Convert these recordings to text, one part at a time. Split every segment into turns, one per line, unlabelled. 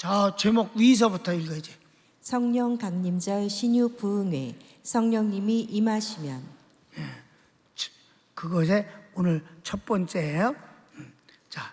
자, 제목 위서부터 읽어야지.
성령 강림절 신유 부흥회 성령님이 임하시면.
그것에 오늘 첫 번째예요. 자,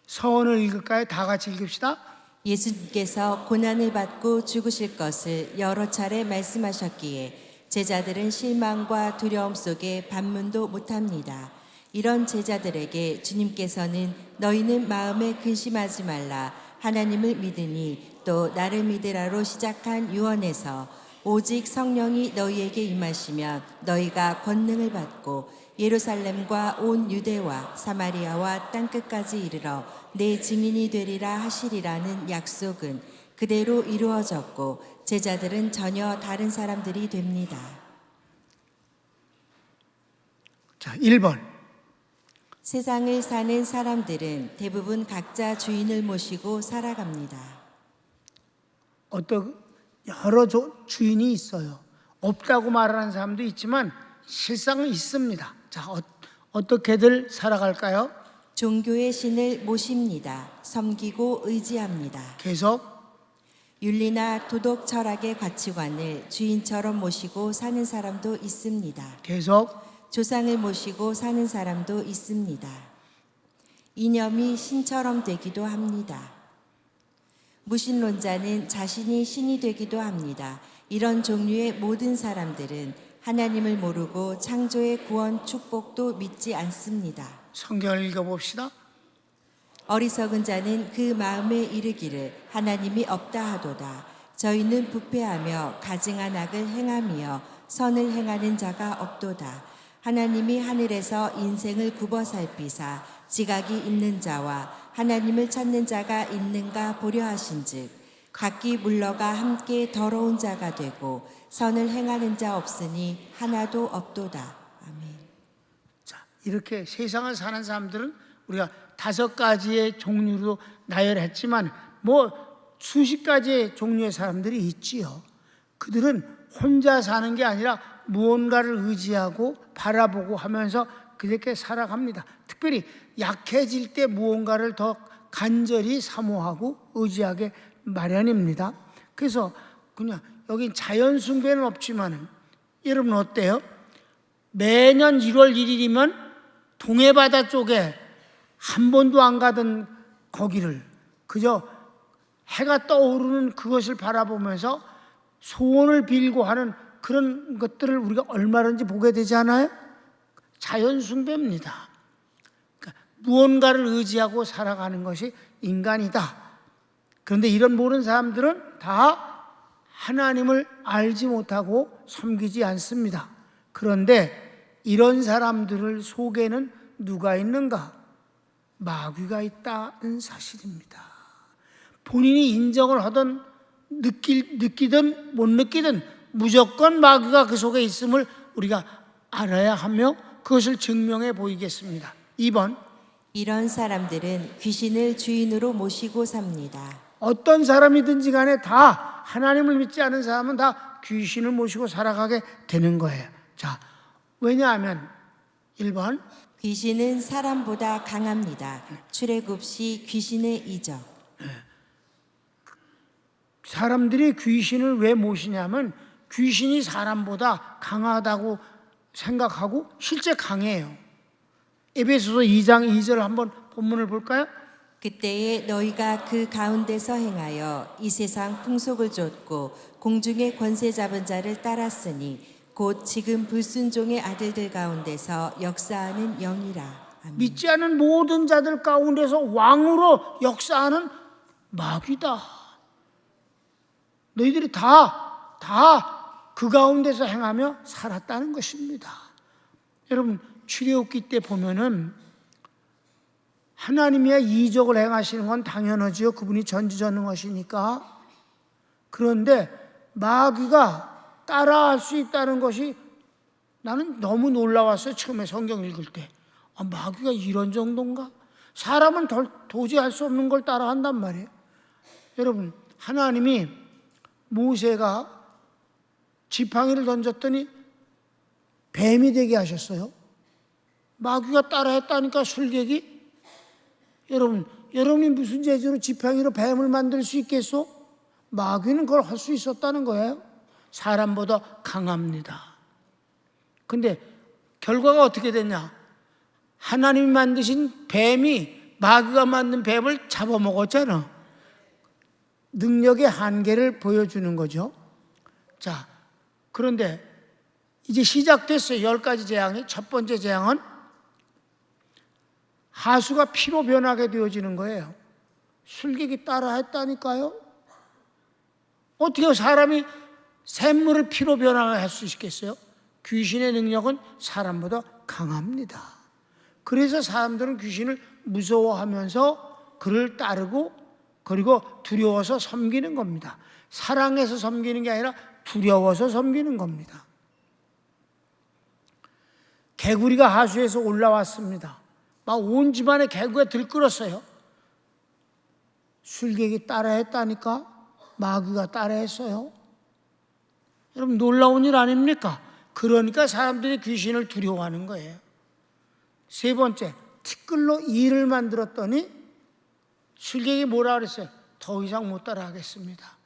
서원을 읽을까요? 다 같이 읽읍시다.
예수님께서 고난을 받고 죽으실 것을 여러 차례 말씀하셨기에 제자들은 실망과 두려움 속에 반문도 못합니다. 이런 제자들에게 주님께서는 너희는 마음에 근심하지 말라, 하나님을 믿으니 또 나를 믿으라로 시작한 유언에서 오직 성령이 너희에게 임하시면 너희가 권능을 받고 예루살렘과 온 유대와 사마리아와 땅끝까지 이르러 내 증인이 되리라 하시리라는 약속은 그대로 이루어졌고 제자들은 전혀 다른 사람들이 됩니다.
자, 1번.
세상을 사는 사람들은 대부분 각자 주인을 모시고 살아갑니다.
어떤 여러 주인이 있어요. 없다고 말하는 사람도 있지만 실상은 있습니다. 자, 어떻게들 살아갈까요?
종교의 신을 모십니다. 섬기고 의지합니다.
계속.
윤리나 도덕 철학의 가치관을 주인처럼 모시고 사는 사람도 있습니다.
계속.
조상을 모시고 사는 사람도 있습니다. 이념이 신처럼 되기도 합니다. 무신론자는 자신이 신이 되기도 합니다. 이런 종류의 모든 사람들은 하나님을 모르고 창조의 구원 축복도 믿지 않습니다.
성경을 읽어봅시다.
어리석은 자는 그 마음에 이르기를 하나님이 없다 하도다. 저희는 부패하며 가증한 악을 행하며 선을 행하는 자가 없도다. 하나님이 하늘에서 인생을 굽어 살피사 지각이 있는 자와 하나님을 찾는 자가 있는가 보려 하신즉 각기 물러가 함께 더러운 자가 되고 선을 행하는 자 없으니 하나도 없도다. 아멘.
자, 이렇게 세상을 사는 사람들은 우리가 5가지의 종류로 나열했지만 수십 가지의 종류의 사람들이 있지요. 그들은 혼자 사는 게 아니라 무언가를 의지하고 바라보고 하면서 그렇게 살아갑니다. 특별히 약해질 때 무언가를 더 간절히 사모하고 의지하게 마련입니다. 그래서 그냥 여기 자연 숭배는 없지만은 여러분 어때요? 매년 1월 1일이면 동해바다 쪽에 한 번도 안 가던 거기를 그저 해가 떠오르는 그것을 바라보면서 소원을 빌고 하는 그런 것들을 우리가 얼마든지 보게 되지 않아요? 자연 숭배입니다. 그러니까 무언가를 의지하고 살아가는 것이 인간이다. 그런데 이런 모든 사람들은 다 하나님을 알지 못하고 섬기지 않습니다. 그런데 이런 사람들 속에는 누가 있는가? 마귀가 있다는 사실입니다. 본인이 인정을 하든 느끼든 못 느끼든 무조건 마귀가 그 속에 있음을 우리가 알아야 하며 그것을 증명해 보이겠습니다. 2번.
이런 사람들은 귀신을 주인으로 모시고 삽니다.
어떤 사람이든지 간에 다 하나님을 믿지 않은 사람은 다 귀신을 모시고 살아가게 되는 거예요. 자, 왜냐하면 1번.
귀신은 사람보다 강합니다. 출애굽시 귀신의 이적.
사람들이 귀신을 왜 모시냐면 귀신이 사람보다 강하다고 생각하고 실제 강해요. 에베소서 2장 2절 한번 본문을 볼까요?
그때에 너희가 그 가운데서 행하여 이 세상 풍속을 좇고 공중의 권세 잡은 자를 따랐으니 곧 지금 불순종의 아들들 가운데서 역사하는 영이라. 아멘.
믿지 않은 모든 자들 가운데서 왕으로 역사하는 마귀다. 너희들이 다 그 가운데서 행하며 살았다는 것입니다. 여러분, 출애굽기 때 보면은 하나님의 이적을 행하시는 건 당연하지요. 그분이 전지전능하시니까. 그런데 마귀가 따라할 수 있다는 것이 나는 너무 놀라웠어요. 처음에 성경 읽을 때. 마귀가 이런 정도인가? 사람은 도저히 할 수 없는 걸 따라한단 말이에요. 여러분, 하나님이 모세가 지팡이를 던졌더니 뱀이 되게 하셨어요. 마귀가 따라했다니까, 술객이. 여러분, 여러분이 무슨 재주로 지팡이로 뱀을 만들 수 있겠소? 마귀는 그걸 할 수 있었다는 거예요. 사람보다 강합니다. 근데 결과가 어떻게 됐냐? 하나님이 만드신 뱀이 마귀가 만든 뱀을 잡아먹었잖아. 능력의 한계를 보여주는 거죠. 자, 그런데 이제 시작됐어요. 10가지 재앙이. 첫 번째 재앙은 하수가 피로 변하게 되어지는 거예요. 술객이 따라 했다니까요. 어떻게 사람이 샘물을 피로 변화할 수 있겠어요? 귀신의 능력은 사람보다 강합니다. 그래서 사람들은 귀신을 무서워하면서 그를 따르고 그리고 두려워서 섬기는 겁니다. 사랑해서 섬기는 게 아니라 두려워서 섬기는 겁니다. 개구리가 하수에서 올라왔습니다. 막 온 집안에 개구리가 들끓었어요. 술객이 따라했다니까 마귀가 따라했어요. 여러분 놀라운 일 아닙니까? 그러니까 사람들이 귀신을 두려워하는 거예요. 세 번째, 티끌로 이를 만들었더니 술객이 뭐라 그랬어요? 더 이상 못 따라하겠습니다.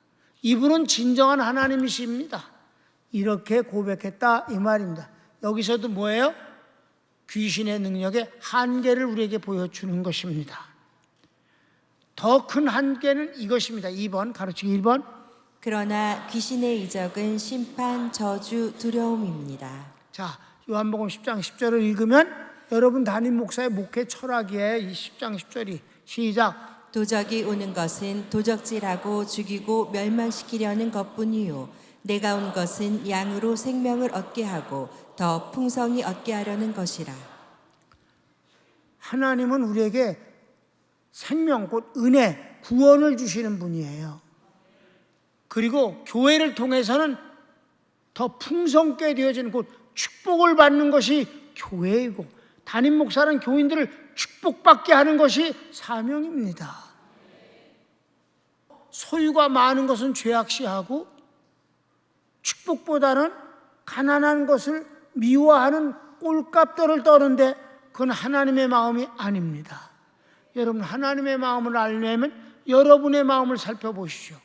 이분은 진정한 하나님이십니다. 이렇게 고백했다 이 말입니다. 여기서도 뭐예요? 귀신의 능력의 한계를 우리에게 보여주는 것입니다. 더 큰 한계는 이것입니다. 2번 가르치기 1번.
그러나 귀신의 이적은 심판, 저주, 두려움입니다.
자, 요한복음 10장 10절을 읽으면 여러분 담임 목사의 목회 철학이에요. 이 10장 10절이 시작.
도적이 오는 것은 도적질하고 죽이고 멸망시키려는 것뿐이요 내가 온 것은 양으로 생명을 얻게 하고 더 풍성히 얻게 하려는 것이라.
하나님은 우리에게 생명, 곧 은혜, 구원을 주시는 분이에요. 그리고 교회를 통해서는 더 풍성게 되어지는 곧 축복을 받는 것이 교회이고 담임 목사는 교인들을 축복받게 하는 것이 사명입니다. 소유가 많은 것은 죄악시하고 축복보다는 가난한 것을 미워하는 꼴값들을 떠는데 그건 하나님의 마음이 아닙니다. 여러분 하나님의 마음을 알려면 여러분의 마음을 살펴보시죠.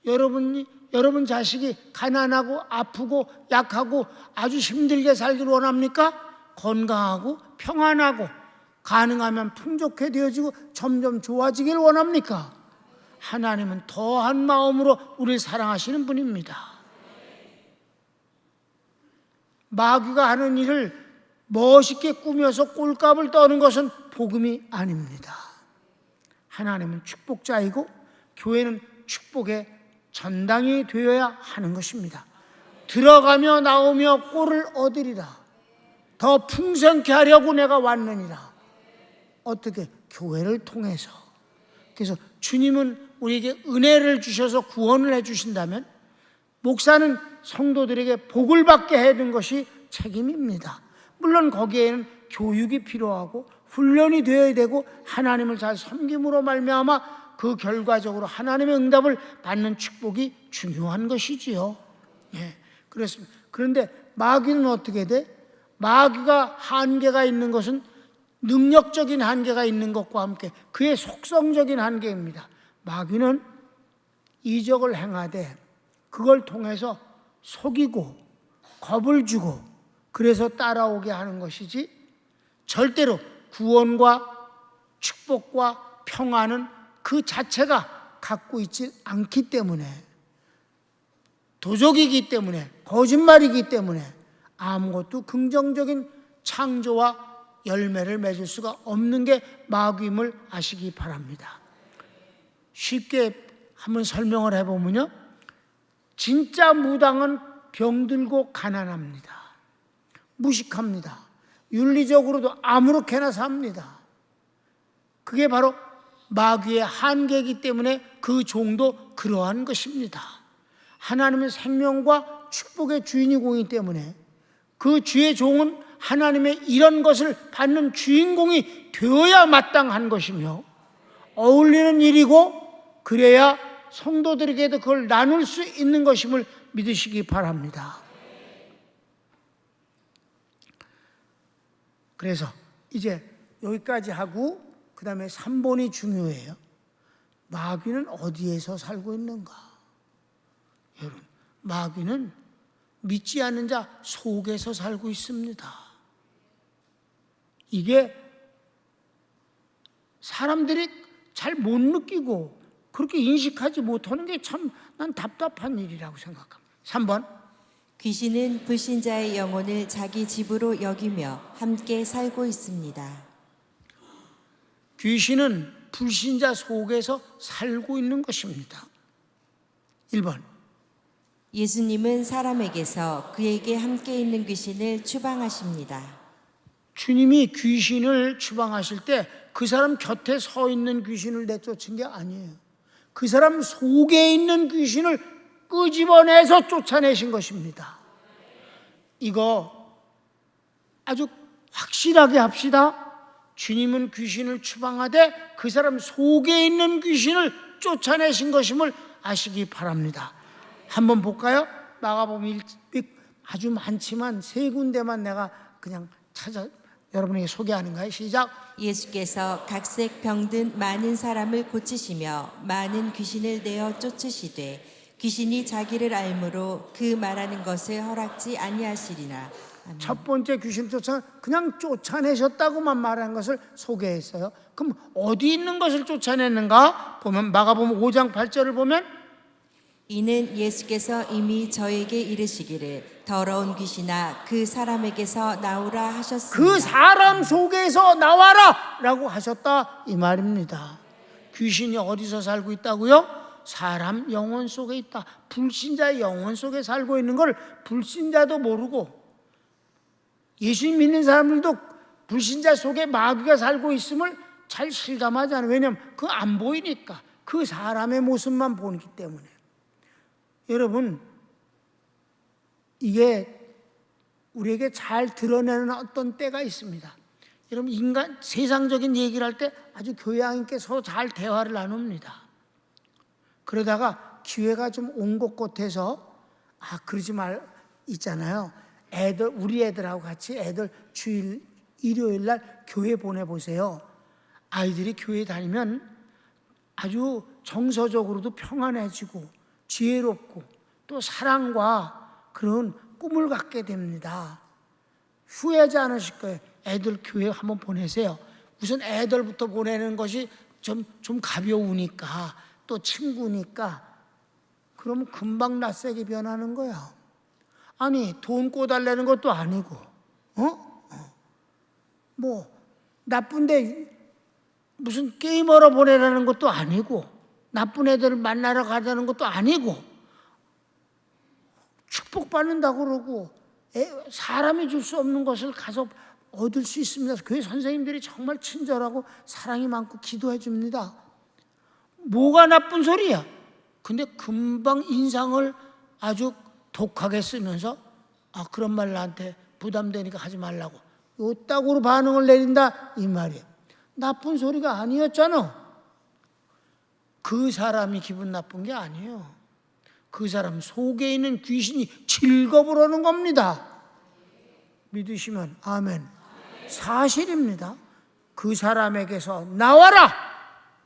여러분 자식이 가난하고 아프고 약하고 아주 힘들게 살기를 원합니까? 건강하고 평안하고 가능하면 풍족해 되어지고 점점 좋아지기를 원합니까? 하나님은 더한 마음으로 우리를 사랑하시는 분입니다. 마귀가 하는 일을 멋있게 꾸며서 꼴값을 떠는 것은 복음이 아닙니다. 하나님은 축복자이고 교회는 축복의 전당이 되어야 하는 것입니다. 들어가며 나오며 꼴을 얻으리라. 더 풍성케 하려고 내가 왔느니라. 어떻게? 교회를 통해서. 그래서 주님은 우리에게 은혜를 주셔서 구원을 해주신다면 목사는 성도들에게 복을 받게 해준 것이 책임입니다. 물론 거기에는 교육이 필요하고 훈련이 되어야 되고 하나님을 잘 섬김으로 말미암아 그 결과적으로 하나님의 응답을 받는 축복이 중요한 것이지요. 예, 그렇습니다. 그런데 마귀는 어떻게 돼? 마귀가 한계가 있는 것은 능력적인 한계가 있는 것과 함께 그의 속성적인 한계입니다. 마귀는 이적을 행하되 그걸 통해서 속이고 겁을 주고 그래서 따라오게 하는 것이지 절대로 구원과 축복과 평안은 그 자체가 갖고 있지 않기 때문에 도적이기 때문에 거짓말이기 때문에 아무것도 긍정적인 창조와 열매를 맺을 수가 없는 게 마귀임을 아시기 바랍니다. 쉽게 한번 설명을 해보면요, 진짜 무당은 병들고 가난합니다. 무식합니다. 윤리적으로도 아무렇게나 삽니다. 그게 바로 마귀의 한계이기 때문에 그 종도 그러한 것입니다. 하나님의 생명과 축복의 주인이기 때문에 그 주의 종은 하나님의 이런 것을 받는 주인공이 되어야 마땅한 것이며 어울리는 일이고 그래야 성도들에게도 그걸 나눌 수 있는 것임을 믿으시기 바랍니다. 그래서 이제 여기까지 하고 그 그 다음에 3번이 중요해요. 마귀는 어디에서 살고 있는가? 여러분, 마귀는 믿지 않는 자 속에서 살고 있습니다. 이게 사람들이 잘 못 느끼고 그렇게 인식하지 못하는 게 참 난 답답한 일이라고 생각합니다. 3번.
귀신은 불신자의 영혼을 자기 집으로 여기며 함께 살고 있습니다.
귀신은 불신자 속에서 살고 있는 것입니다. 1번.
예수님은 사람에게서 그에게 함께 있는 귀신을 추방하십니다.
주님이 귀신을 추방하실 때 그 사람 곁에 서 있는 귀신을 내쫓은 게 아니에요. 그 사람 속에 있는 귀신을 끄집어내서 쫓아내신 것입니다. 이거 아주 확실하게 합시다. 주님은 귀신을 추방하되 그 사람 속에 있는 귀신을 쫓아내신 것임을 아시기 바랍니다. 한번 볼까요? 마가복음 아주 많지만 3군데만 내가 그냥 찾아 여러분에게 소개하는 거예요. 시작.
예수께서 각색 병든 많은 사람을 고치시며 많은 귀신을 내어 쫓으시되 귀신이 자기를 알므로 그 말하는 것을 허락지 아니하시리라. 아멘.
첫 번째 귀신 그냥 쫓아내셨다고만 말한 것을 소개했어요. 그럼 어디 있는 것을 쫓아냈는가? 보면 마가복음 5장 8절을 보면
이는 예수께서 이미 저에게 이르시기를 더러운 귀신아 그 사람에게서 나오라 하셨습니다.
그 사람 속에서 나와라 라고 하셨다 이 말입니다. 귀신이 어디서 살고 있다고요? 사람 영혼 속에 있다. 불신자의 영혼 속에 살고 있는 걸 불신자도 모르고 예수님 믿는 사람들도 불신자 속에 마귀가 살고 있음을 잘 실감하지 않아요. 왜냐하면 그거 안 보이니까. 그 사람의 모습만 보기 때문에. 여러분, 이게 우리에게 잘 드러내는 어떤 때가 있습니다. 여러분, 인간 세상적인 얘기를 할 때 아주 교양있게 서로 잘 대화를 나눕니다. 그러다가 기회가 좀 온 것 같아서 그러지 말 있잖아요. 우리 애들하고 같이 애들 주일 일요일 날 교회 보내보세요. 아이들이 교회 다니면 아주 정서적으로도 평안해지고 지혜롭고 또 사랑과 그런 꿈을 갖게 됩니다. 후회하지 않으실 거예요. 애들 교회 한번 보내세요. 우선 애들부터 보내는 것이 좀 가벼우니까 또 친구니까 그러면 금방 낯세게 변하는 거야. 아니 돈 꿔달라는 것도 아니고 뭐 나쁜데 무슨 게임하러 보내라는 것도 아니고 나쁜 애들을 만나러 가자는 것도 아니고 축복받는다고 그러고 사람이 줄 수 없는 것을 가서 얻을 수 있습니다. 교회 선생님들이 정말 친절하고 사랑이 많고 기도해 줍니다. 뭐가 나쁜 소리야? 근데 금방 인상을 아주 독하게 쓰면서 그런 말 나한테 부담되니까 하지 말라고 요따구로 반응을 내린다 이 말이에요. 나쁜 소리가 아니었잖아. 그 사람이 기분 나쁜 게 아니에요. 그 사람 속에 있는 귀신이 즐겁을 하는 겁니다. 믿으시면 아멘. 사실입니다. 그 사람에게서 나와라.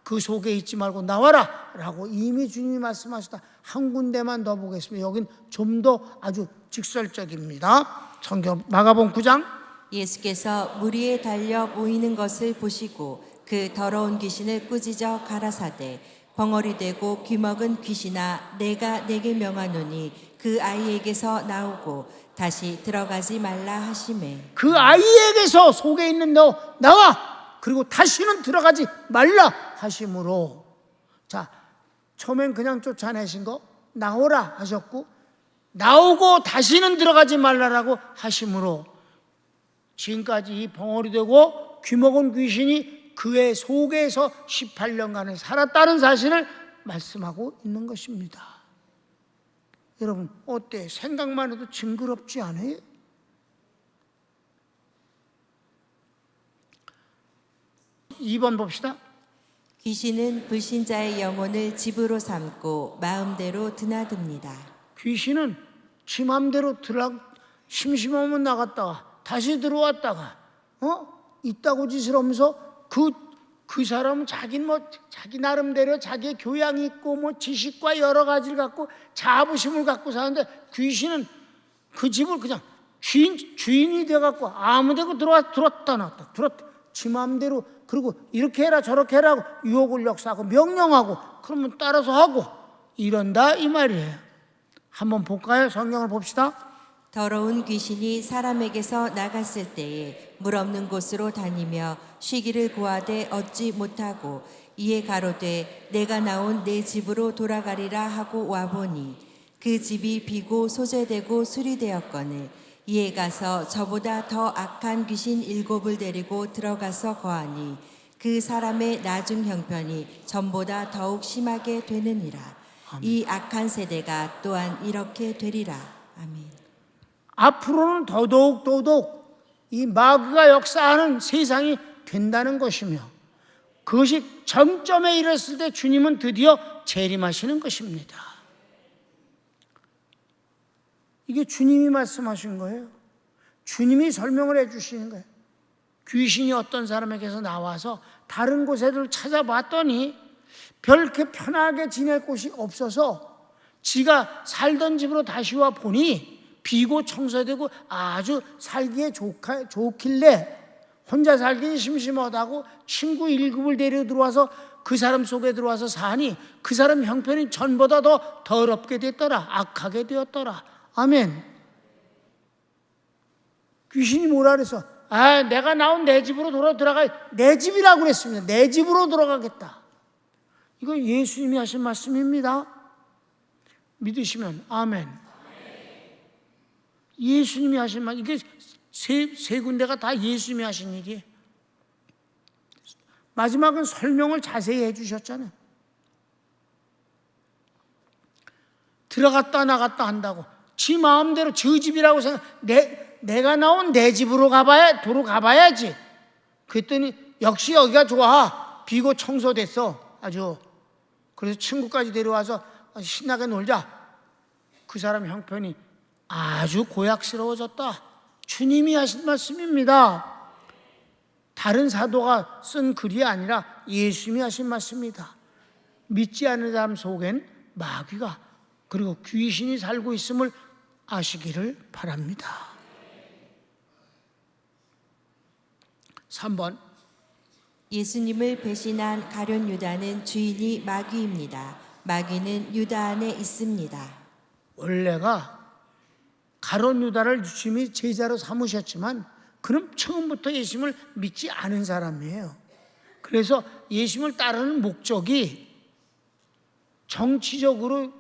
그 속에 있지 말고 나와라 라고 이미 주님이 말씀하셨다. 한 군데만 더 보겠습니다. 여긴 좀 더 아주 직설적입니다. 성경 마가복음 9장.
예수께서 물 위에 달려 모이는 것을 보시고 그 더러운 귀신을 꾸짖어 가라사대 벙어리 되고 귀먹은 귀신아 내가 내게 명하노니 그 아이에게서 나오고 다시 들어가지 말라 하시매.
그 아이에게서 속에 있는 너 나와. 그리고 다시는 들어가지 말라 하심으로. 자, 처음엔 그냥 쫓아내신 거 나오라 하셨고 나오고 다시는 들어가지 말라라고 하심으로 지금까지 이 벙어리 되고 귀먹은 귀신이 그의 속에서 18년간을 살았다는 사실을 말씀하고 있는 것입니다. 여러분 어때? 생각만 해도 징그럽지 않아요? (2번) 봅시다.
귀신은 불신자의 영혼을 집으로 삼고 마음대로 드나듭니다.
귀신은 지 맘대로 심심하면 나갔다가 다시 들어왔다가 있다고 짓을 하면서 그 그 사람은 자기 나름대로 자기의 교양이 있고 지식과 여러 가지를 갖고 자부심을 갖고 사는데, 귀신은 그 집을 그냥 주인이 돼갖고 아무데고 들었다 놨다 지 마음대로, 그리고 이렇게 해라 저렇게 해라 하고 유혹을 역사하고 명령하고, 그러면 따라서 하고 이런다 이 말이에요. 한번 볼까요? 성경을 봅시다.
더러운 귀신이 사람에게서 나갔을 때에 물 없는 곳으로 다니며 쉬기를 구하되 얻지 못하고, 이에 가로되 내가 나온 내 집으로 돌아가리라 하고 와보니 그 집이 비고 소재되고 수리되었거늘, 이에 가서 저보다 더 악한 귀신 7을 데리고 들어가서 거하니 그 사람의 나중 형편이 전보다 더욱 심하게 되느니라. 이 악한 세대가 또한 이렇게 되리라. 아멘.
앞으로는 더더욱 이 마귀가 역사하는 세상이 된다는 것이며, 그것이 정점에 이르렀을 때 주님은 드디어 재림하시는 것입니다. 이게 주님이 말씀하신 거예요. 주님이 설명을 해 주시는 거예요. 귀신이 어떤 사람에게서 나와서 다른 곳을 찾아봤더니 별렇게 편하게 지낼 곳이 없어서 지가 살던 집으로 다시 와 보니 비고 청소되고 아주 살기에 좋길래 혼자 살기 심심하다고 친구 7을 데리고 들어와서 그 사람 속에 들어와서 사니 그 사람 형편이 전보다 더 더럽게 됐더라. 악하게 되었더라. 아멘. 귀신이 뭐라 그래서 내가 나온 내 집으로 들어가, 내 집이라고 그랬습니다. 내 집으로 들어가겠다. 이거 예수님이 하신 말씀입니다. 믿으시면 아멘. 예수님이 하신 말, 이게 세 군데가 다 예수님이 하신 일이에요. 마지막은 설명을 자세히 해주셨잖아요. 들어갔다 나갔다 한다고 지 마음대로 저 집이라고 생각, 내가 나온 내 집으로 가봐야지. 그랬더니 역시 여기가 좋아. 비고 청소됐어 아주. 그래서 친구까지 데려와서 신나게 놀자. 그 사람 형편이 아주 고약스러워졌다. 주님이 하신 말씀입니다. 다른 사도가 쓴 글이 아니라 예수님이 하신 말씀입니다. 믿지 않는 사람 속엔 마귀가 그리고 귀신이 살고 있음을 아시기를 바랍니다. 3번,
예수님을 배신한 가룟 유다는 주인이 마귀입니다. 마귀는 유다 안에 있습니다.
원래가 가룟 유다를 주님이 제자로 삼으셨지만 그는 처음부터 예수님을 믿지 않은 사람이에요. 그래서 예수님을 따르는 목적이 정치적으로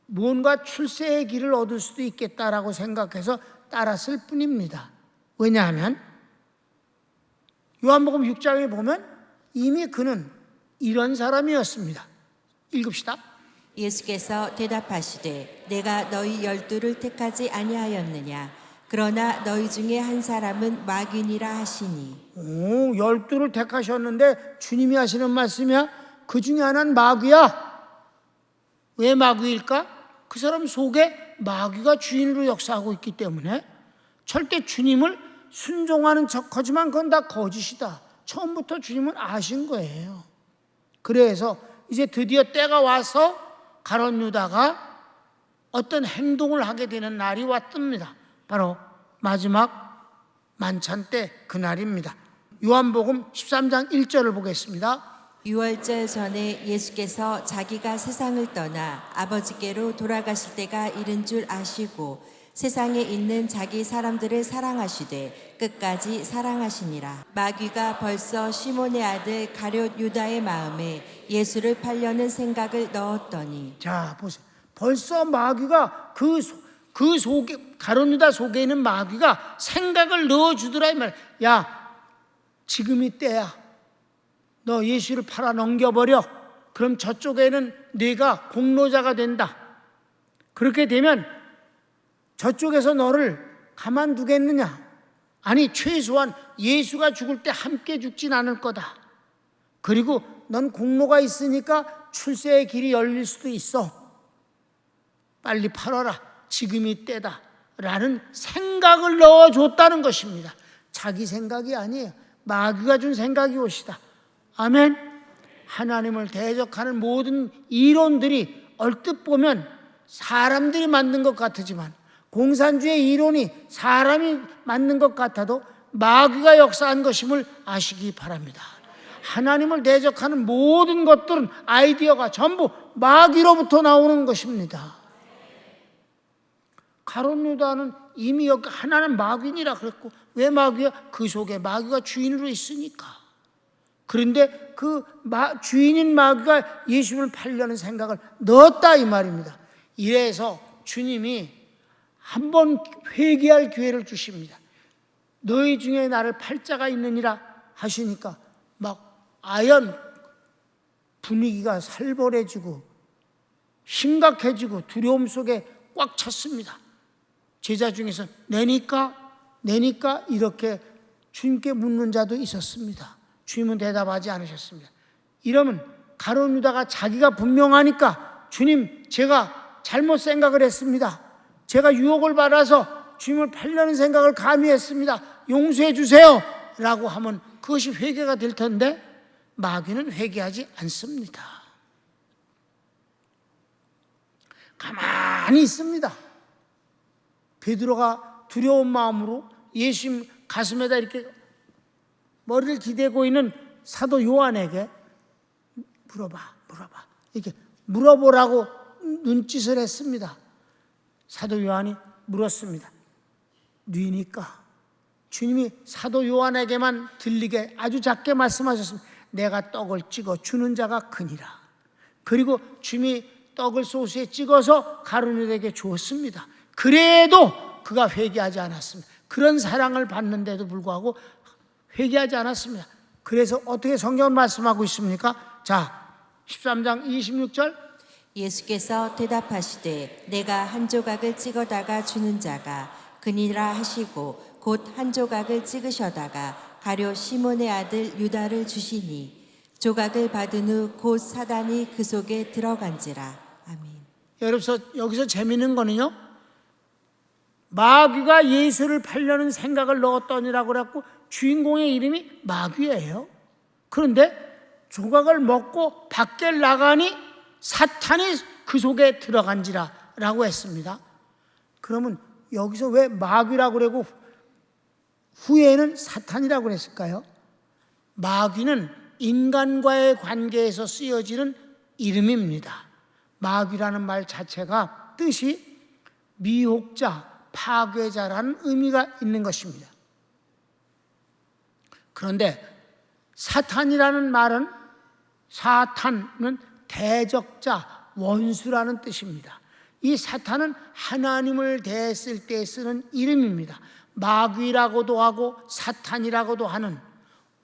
뭔가 출세의 길을 얻을 수도 있겠다라고 생각해서 따랐을 뿐입니다. 왜냐하면 요한복음 6장에 보면 이미 그는 이런 사람이었습니다. 읽읍시다.
예수께서 대답하시되 내가 너희 12를 택하지 아니하였느냐. 그러나 너희 중에 한 사람은 마귀니라 하시니.
12를 택하셨는데 주님이 하시는 말씀이야. 그 중에 하나는 마귀야. 왜 마귀일까? 그 사람 속에 마귀가 주인으로 역사하고 있기 때문에 절대 주님을 순종하는 척하지만 그건 다 거짓이다. 처음부터 주님은 아신 거예요. 그래서 이제 드디어 때가 와서 가룟 유다가 어떤 행동을 하게 되는 날이 왔답니다. 바로 마지막 만찬 때 그날입니다. 요한복음 13장 1절을 보겠습니다.
유월절 전에 예수께서 자기가 세상을 떠나 아버지께로 돌아가실 때가 이른 줄 아시고 세상에 있는 자기 사람들을 사랑하시되 끝까지 사랑하시니라. 마귀가 벌써 시몬의 아들 가룟 유다의 마음에 예수를 팔려는 생각을 넣었더니.
자 보세요. 벌써 마귀가 그 속에 가룟 유다 속에 있는 마귀가 생각을 넣어주더라 이 말. 야 지금이 때야. 너 예수를 팔아 넘겨버려. 그럼 저쪽에는 네가 공로자가 된다. 그렇게 되면 저쪽에서 너를 가만두겠느냐? 아니 최소한 예수가 죽을 때 함께 죽진 않을 거다. 그리고 넌 공로가 있으니까 출세의 길이 열릴 수도 있어. 빨리 팔아라. 지금이 때다. 라는 생각을 넣어줬다는 것입니다. 자기 생각이 아니에요. 마귀가 준 생각이 옳시다. 아멘. 하나님을 대적하는 모든 이론들이 얼뜻 보면 사람들이 만든 것 같지만, 공산주의 이론이 사람이 만든 것 같아도 마귀가 역사한 것임을 아시기 바랍니다. 하나님을 대적하는 모든 것들은 아이디어가 전부 마귀로부터 나오는 것입니다. 가룟 유다는 이미 여기 하나는 마귀니라 그랬고, 왜 마귀야? 그 속에 마귀가 주인으로 있으니까. 그런데 그 주인인 마귀가 예수님을 팔려는 생각을 넣었다 이 말입니다. 이래서 주님이 한번 회개할 기회를 주십니다. 너희 중에 나를 팔 자가 있느니라 하시니까 막 아연 분위기가 살벌해지고 심각해지고 두려움 속에 꽉 찼습니다. 제자 중에서 내니까 이렇게 주님께 묻는 자도 있었습니다. 주님은 대답하지 않으셨습니다. 이러면 가룟 유다가 자기가 분명하니까 주님, 제가 잘못 생각을 했습니다. 제가 유혹을 받아서 주님을 팔려는 생각을 감히 했습니다. 용서해 주세요 라고 하면 그것이 회개가 될 텐데, 마귀는 회개하지 않습니다. 가만히 있습니다. 베드로가 두려운 마음으로 예수님 가슴에다 이렇게 머리를 기대고 있는 사도 요한에게 물어봐 이렇게 물어보라고 눈짓을 했습니다. 사도 요한이 물었습니다. 누이니까? 주님이 사도 요한에게만 들리게 아주 작게 말씀하셨습니다. 내가 떡을 찍어 주는 자가 크니라. 그리고 주님이 떡을 소스에 찍어서 가룟 유다에게 주었습니다. 그래도 그가 회개하지 않았습니다. 그런 사랑을 받는데도 불구하고 회개하지 않았습니다. 그래서 어떻게 성경은 말씀하고 있습니까? 자, 13장 26절.
예수께서 대답하시되 내가 한 조각을 찍어다가 주는 자가 그니라 하시고 곧 한 조각을 찍으셔다가 가룟 시몬의 아들 유다를 주시니 조각을 받은 후 곧 사단이 그 속에 들어간지라. 아멘.
여기서 재미있는 거는요, 마귀가 예수를 팔려는 생각을 넣었더니라고 그랬고 주인공의 이름이 마귀예요. 그런데 조각을 먹고 밖에 나가니 사탄이 그 속에 들어간지라 라고 했습니다. 그러면 여기서 왜 마귀라고 그러고 후에는 사탄이라고 그랬을까요? 마귀는 인간과의 관계에서 쓰여지는 이름입니다. 마귀라는 말 자체가 뜻이 미혹자, 파괴자라는 의미가 있는 것입니다. 그런데 사탄이라는 말은, 사탄은 대적자, 원수라는 뜻입니다. 이 사탄은 하나님을 대했을 때 쓰는 이름입니다. 마귀라고도 하고 사탄이라고도 하는,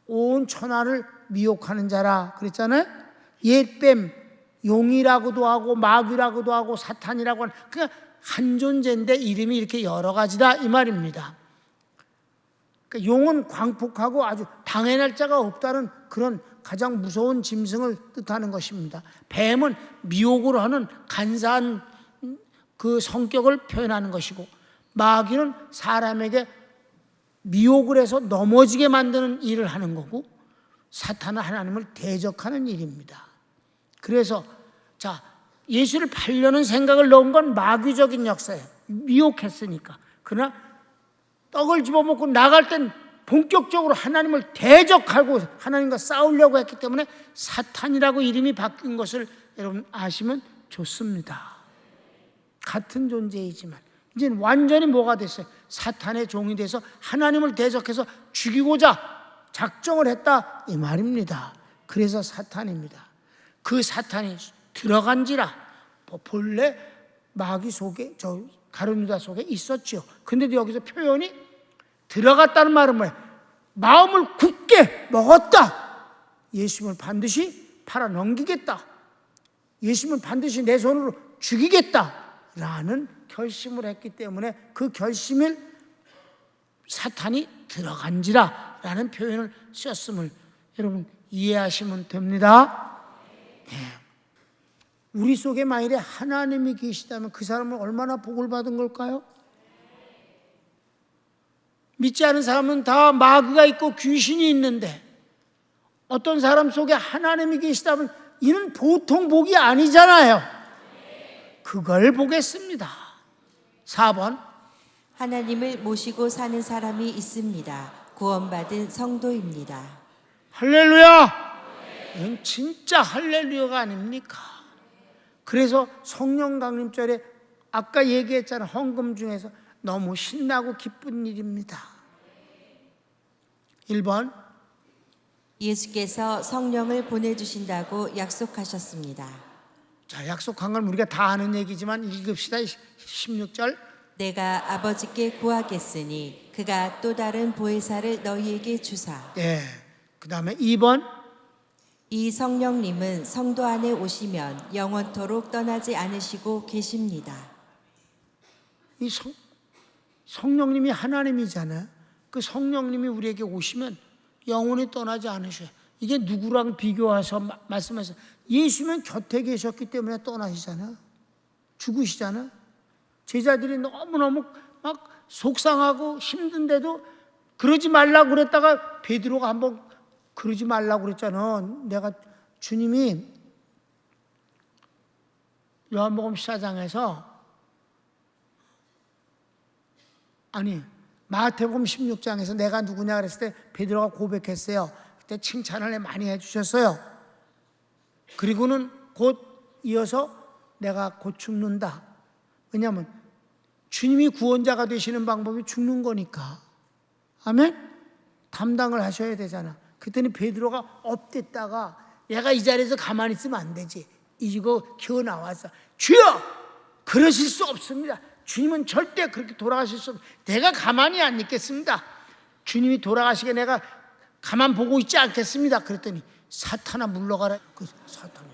온 천하를 미혹하는 자라 그랬잖아요. 옛뱀, 용이라고도 하고 마귀라고도 하고 사탄이라고 하는, 그냥 한 존재인데 이름이 이렇게 여러 가지다 이 말입니다. 그러니까 용은 광폭하고 아주 당해낼 자가 없다는 그런 가장 무서운 짐승을 뜻하는 것입니다. 뱀은 미혹을 하는 간사한 그 성격을 표현하는 것이고, 마귀는 사람에게 미혹을 해서 넘어지게 만드는 일을 하는 거고, 사탄은 하나님을 대적하는 일입니다. 그래서 자, 예수를 팔려는 생각을 넣은 건 마귀적인 역사예요. 미혹했으니까. 그러나 떡을 집어먹고 나갈 땐 본격적으로 하나님을 대적하고 하나님과 싸우려고 했기 때문에 사탄이라고 이름이 바뀐 것을 여러분 아시면 좋습니다. 같은 존재이지만 이제는 완전히 뭐가 됐어요? 사탄의 종이 돼서 하나님을 대적해서 죽이고자 작정을 했다 이 말입니다. 그래서 사탄입니다. 그 사탄이 들어간지라, 본래 마귀 속에, 저 가룟 유다 속에 있었죠. 근데도 여기서 표현이 들어갔다는 말은 뭐예요? 마음을 굳게 먹었다. 예수님을 반드시 팔아 넘기겠다. 예수님을 반드시 내 손으로 죽이겠다 라는 결심을 했기 때문에 그 결심을 사탄이 들어간지라 라는 표현을 썼음을 여러분 이해하시면 됩니다. 네. 우리 속에 만일에 하나님이 계시다면 그 사람은 얼마나 복을 받은 걸까요? 믿지 않은 사람은 다 마귀가 있고 귀신이 있는데 어떤 사람 속에 하나님이 계시다면 이는 보통 복이 아니잖아요. 그걸 보겠습니다. 4번.
하나님을 모시고 사는 사람이 있습니다. 구원받은 성도입니다.
할렐루야! 이건 진짜 할렐루야가 아닙니까? 그래서 성령 강림절에 아까 얘기했잖아. 헌금 중에서 너무 신나고 기쁜 일입니다. 1번.
예수께서 성령을 보내주신다고 약속하셨습니다.
자, 약속한 건 우리가 다 아는 얘기지만 읽읍시다. 16절.
내가 아버지께 구하겠으니 그가 또 다른 보혜사를 너희에게 주사.
예. 그 다음에 2번.
이 성령님은 성도 안에 오시면 영원토록 떠나지 않으시고 계십니다.
이 성령님이 하나님이잖아요. 그 성령님이 우리에게 오시면 영원히 떠나지 않으셔요. 이게 누구랑 비교해서 말씀하세요? 예수는 곁에 계셨기 때문에 떠나시잖아요. 죽으시잖아요. 제자들이 너무너무 막 속상하고 힘든데도 그러지 말라고 그랬다가 베드로가 한번 그러지 말라고 그랬잖아. 내가 주님이 요한복음 14장에서 아니 마태복음 16장에서 내가 누구냐 그랬을 때 베드로가 고백했어요. 그때 칭찬을 많이 해주셨어요. 그리고는 곧 이어서 내가 곧 죽는다. 왜냐하면 주님이 구원자가 되시는 방법이 죽는 거니까. 아멘? 담당을 하셔야 되잖아. 그랬더니 베드로가 업됐다가 얘가 이 자리에서 가만히 있으면 안 되지. 이거 기어 나와서 주여! 그러실 수 없습니다. 주님은 절대 그렇게 돌아가실 수 없습니다. 내가 가만히 안 있겠습니다. 주님이 돌아가시게 내가 가만 보고 있지 않겠습니다. 그랬더니 사탄아 물러가라. 그 사탄이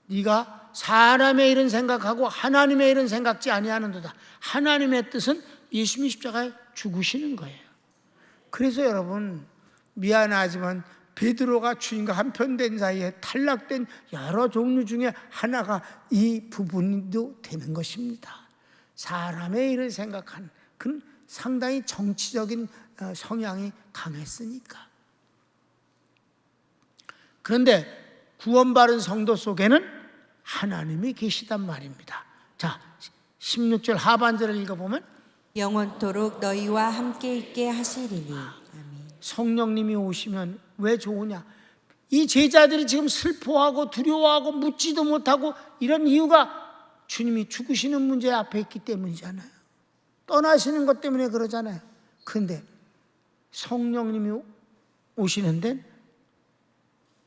네가 사람의 일은 생각하고 하나님의 일은 생각지 아니하는도다. 하나님의 뜻은 예수님이 십자가에 죽으시는 거예요. 그래서 여러분 미안하지만 베드로가 주님과 한편된 사이에 탈락된 여러 종류 중에 하나가 이 부분도 되는 것입니다. 사람의 일을 생각하는 그는 상당히 정치적인 성향이 강했으니까. 그런데 구원받은 성도 속에는 하나님이 계시단 말입니다. 자, 16절 하반절을 읽어보면
영원토록 너희와 함께 있게 하시리니. 아멘.
성령님이 오시면 왜 좋으냐? 이 제자들이 지금 슬퍼하고 두려워하고 묻지도 못하고 이런 이유가 주님이 죽으시는 문제 앞에 있기 때문이잖아요. 떠나시는 것 때문에 그러잖아요. 그런데 성령님이 오시는 데는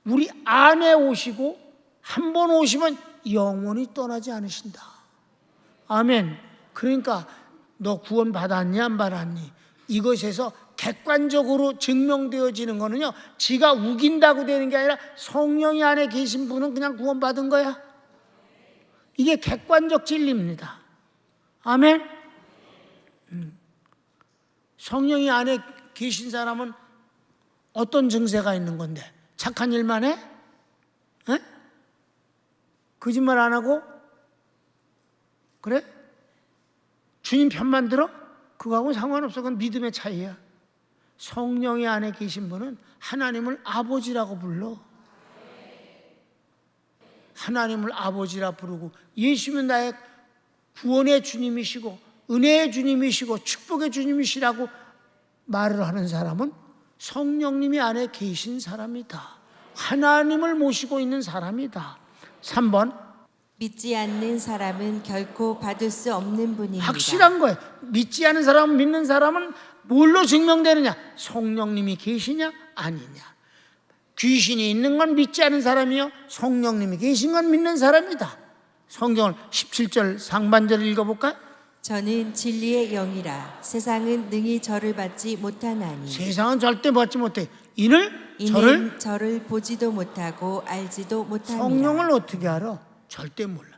우리 안에 오시고 한 번 오시면 영원히 떠나지 않으신다. 아멘. 그러니까 너 구원 받았니 안 받았니? 이것에서 객관적으로 증명되어지는 거는요, 지가 우긴다고 되는 게 아니라 성령이 안에 계신 분은 그냥 구원 받은 거야. 이게 객관적 진리입니다. 아멘. 성령이 안에 계신 사람은 어떤 증세가 있는 건데? 착한 일만 해? 에? 거짓말 안 하고? 그래? 주님 편만 들어? 그거하고는 상관없어. 그건 믿음의 차이야. 성령이 안에 계신 분은 하나님을 아버지라고 불러. 하나님을 아버지라 부르고 예수님은 나의 구원의 주님이시고 은혜의 주님이시고 축복의 주님이시라고 말을 하는 사람은 성령님이 안에 계신 사람이다. 하나님을 모시고 있는 사람이다. 3번.
믿지 않는 사람은 결코 받을 수 없는 분입니다.
확실한 거예요. 믿지 않는 사람은 믿는 사람은 뭘로 증명되느냐? 성령님이 계시냐 아니냐. 귀신이 있는 건 믿지 않는 사람이요, 성령님이 계신 건 믿는 사람이다. 성경을 17절 상반절을 읽어볼까요?
저는 진리의 영이라 세상은 능히 저를 받지 못하나니.
세상은 절대 받지 못해. 이는
저를 보지도 못하고 알지도 못합니다.
성령을 어떻게 알아? 절대 몰라.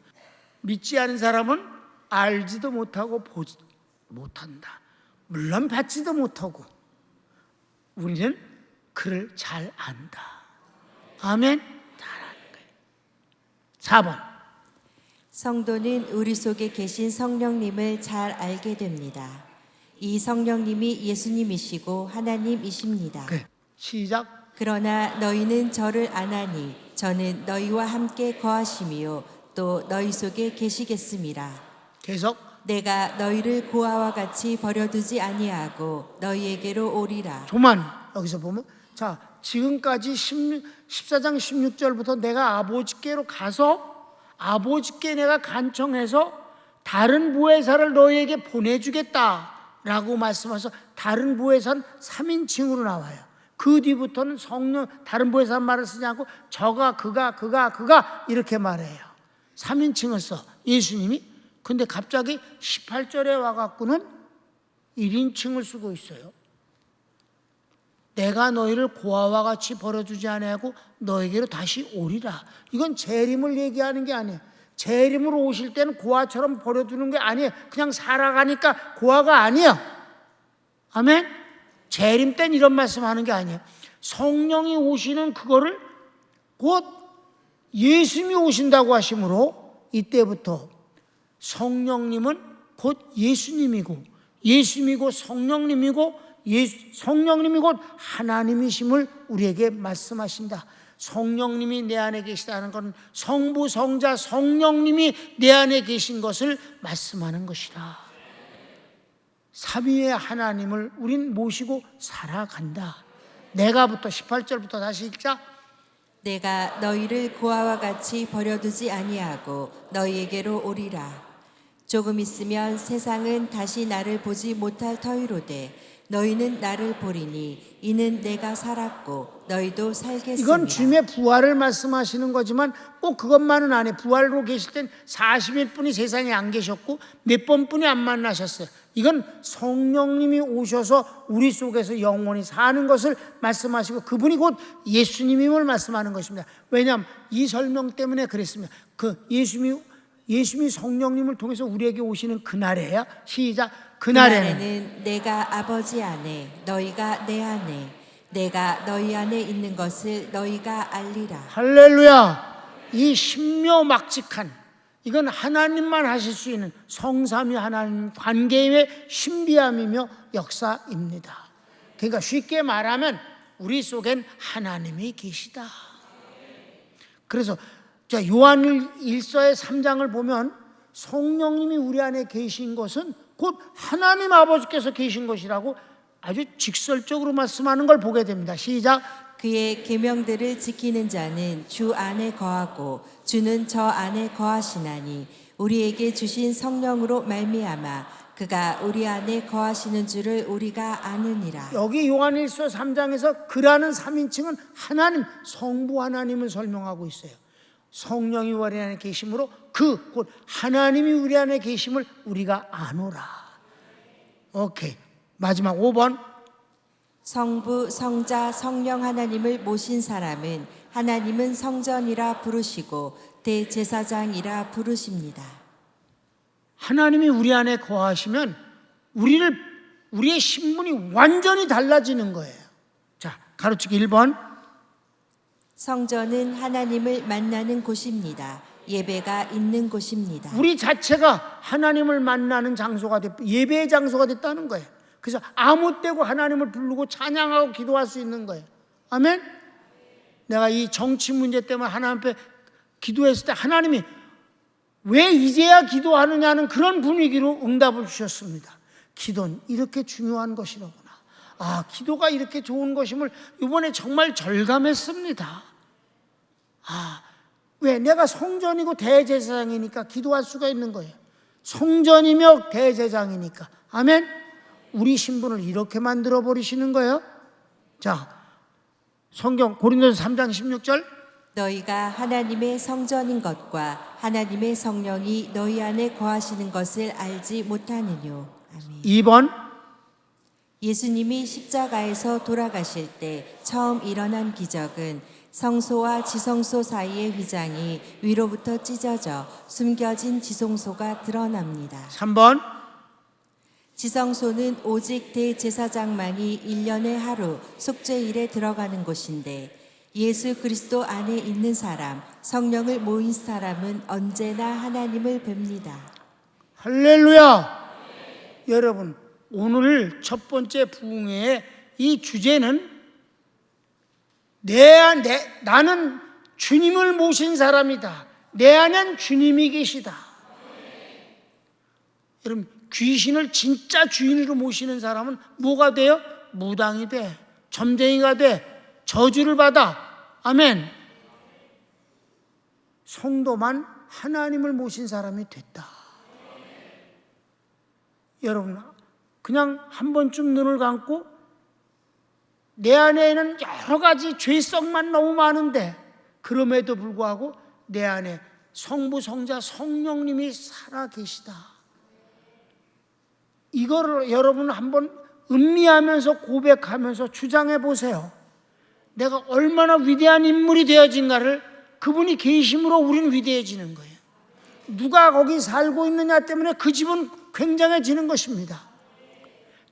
믿지 않은 사람은 알지도 못하고 보지도 못한다. 물론 받지도 못하고 우리는 그를 잘 안다. 아멘. 잘 아는 거예요. 4번.
성도는 우리 속에 계신 성령님을 잘 알게 됩니다. 이 성령님이 예수님이시고 하나님이십니다.
그래. 시작.
그러나 너희는 저를 아나니 저는 너희와 함께 거하심이요 또 너희 속에 계시겠음이라.
계속.
내가 너희를 고아와 같이 버려두지 아니하고 너희에게로 오리라.
조만 여기서 보면 자 지금까지 14장 16절부터 내가 아버지께로 가서 아버지께 내가 간청해서 다른 보혜사를 너희에게 보내주겠다라고 말씀하셔서 다른 보혜사는 3인칭으로 나와요. 그 뒤부터는 성령 다른 보혜사 말을 쓰지 않고 저가 그가 이렇게 말해요. 3인칭을 써 예수님이. 근데 갑자기 18절에 와갖고는 1인칭을 쓰고 있어요. 내가 너희를 고아와 같이 버려두지 아니하고 너에게로 다시 오리라. 이건 재림을 얘기하는 게 아니에요. 재림으로 오실 때는 고아처럼 버려두는 게 아니에요. 그냥 살아가니까 고아가 아니에요. 아멘? 재림 땐 이런 말씀하는 게 아니에요. 성령이 오시는 그거를 곧 예수님이 오신다고 하심으로 이때부터 성령님은 곧 예수님이고 예수님이 곧 성령님이고 성령님이 곧 하나님이심을 우리에게 말씀하신다. 성령님이 내 안에 계시다는 것은 성부, 성자, 성령님이 내 안에 계신 것을 말씀하는 것이다. 삼위의 하나님을 우린 모시고 살아간다. 내가부터 18절부터 다시 읽자.
내가 너희를 고아와 같이 버려두지 아니하고 너희에게로 오리라. 조금 있으면 세상은 다시 나를 보지 못할 터이로되 너희는 나를 보리니 이는 내가 살았고 너희도 살겠습니다.
이건 주님의 부활을 말씀하시는 거지만 꼭 그것만은 아니에요. 부활로 계실 땐 40일 분이 세상에 안 계셨고 몇 번뿐이 안 만나셨어요. 이건 성령님이 오셔서 우리 속에서 영원히 사는 것을 말씀하시고 그분이 곧 예수님임을 말씀하는 것입니다. 왜냐하면 이 설명 때문에 그랬습니다. 그 예수님이 성령님을 통해서 우리에게 오시는 그날이에요. 시작.
그날에는 내가 아버지 안에 너희가 내 안에 내가 너희 안에 있는 것을 너희가 알리라.
할렐루야. 이 신묘막직한 이건 하나님만 하실 수 있는 성삼위 하나님 관계의 신비함이며 역사입니다. 그러니까 쉽게 말하면 우리 속엔 하나님이 계시다. 그래서 요한 1서의 3장을 보면 성령님이 우리 안에 계신 것은 곧 하나님 아버지께서 계신 것이라고 아주 직설적으로 말씀하는 걸 보게 됩니다. 시작.
그의 계명들을 지키는 자는 주 안에 거하고 주는 저 안에 거하시나니 우리에게 주신 성령으로 말미암아 그가 우리 안에 거하시는 줄을 우리가 아느니라.
여기 요한일서 3장에서 그라는 3인칭은 하나님 성부 하나님을 설명하고 있어요. 성령이 우리 안에 계심으로 그 곧 하나님이 우리 안에 계심을 우리가 아노라. 오케이. 마지막 5번.
성부, 성자, 성령 하나님을 모신 사람은 하나님은 성전이라 부르시고 대제사장이라 부르십니다.
하나님이 우리 안에 거하시면 우리의 신분이 완전히 달라지는 거예요. 자, 가로치기 1번.
성전은 하나님을 만나는 곳입니다. 예배가 있는 곳입니다.
우리 자체가 하나님을 만나는 장소가 예배의 장소가 됐다는 거예요. 그래서 아무 때고 하나님을 부르고 찬양하고 기도할 수 있는 거예요. 아멘? 내가 이 정치 문제 때문에 하나님 앞에 기도했을 때 하나님이 왜 이제야 기도하느냐는 그런 분위기로 응답을 주셨습니다. 기도는 이렇게 중요한 것이로구나. 아, 기도가 이렇게 좋은 것임을 이번에 정말 절감했습니다. 아, 왜? 내가 성전이고 대제사장이니까 기도할 수가 있는 거예요. 성전이며 대제사장이니까. 아멘? 우리 신분을 이렇게 만들어 버리시는 거예요. 자, 성경 고린도서 3장 16절.
너희가 하나님의 성전인 것과 하나님의 성령이 너희 안에 거하시는 것을 알지 못하느뇨. 아멘.
2번.
예수님이 십자가에서 돌아가실 때 처음 일어난 기적은 성소와 지성소 사이의 휘장이 위로부터 찢어져 숨겨진 지성소가 드러납니다.
3번.
지성소는 오직 대제사장만이 1년에 하루 속죄일에 들어가는 곳인데 예수 그리스도 안에 있는 사람, 성령을 모인 사람은 언제나 하나님을 뵙니다.
할렐루야. 여러분, 오늘 첫 번째 부흥회의 이 주제는 나는 주님을 모신 사람이다. 내 안엔 주님이 계시다. 여러분, 귀신을 진짜 주인으로 모시는 사람은 뭐가 돼요? 무당이 돼, 점쟁이가 돼, 저주를 받아. 아멘. 성도만 하나님을 모신 사람이 됐다. 여러분, 그냥 한 번쯤 눈을 감고 내 안에는 여러 가지 죄성만 너무 많은데 그럼에도 불구하고 내 안에 성부, 성자, 성령님이 살아계시다. 이거를 여러분 한번 음미하면서 고백하면서 주장해 보세요. 내가 얼마나 위대한 인물이 되어진가를, 그분이 계심으로 우리는 위대해지는 거예요. 누가 거기 살고 있느냐 때문에 그 집은 굉장해지는 것입니다.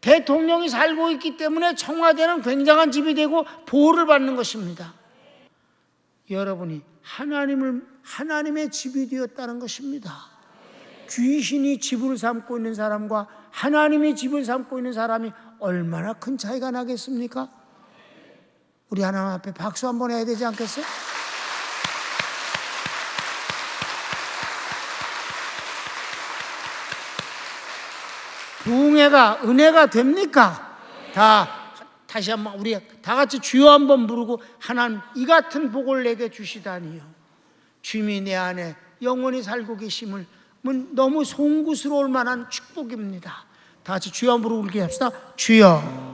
대통령이 살고 있기 때문에 청와대는 굉장한 집이 되고 보호를 받는 것입니다. 여러분이 하나님의 집이 되었다는 것입니다. 귀신이 집을 삼고 있는 사람과 하나님이 집을 삼고 있는 사람이 얼마나 큰 차이가 나겠습니까? 우리 하나님 앞에 박수 한번 해야 되지 않겠어요? 부흥회가 은혜가 됩니까? 다시 한번 우리 다 같이 주여 한번 부르고, 하나님 이 같은 복을 내게 주시다니요. 주님이 내 안에 영원히 살고 계심을 너무 송구스러울 만한 축복입니다. 다 같이 주여 한번 부르고 합시다. 주여.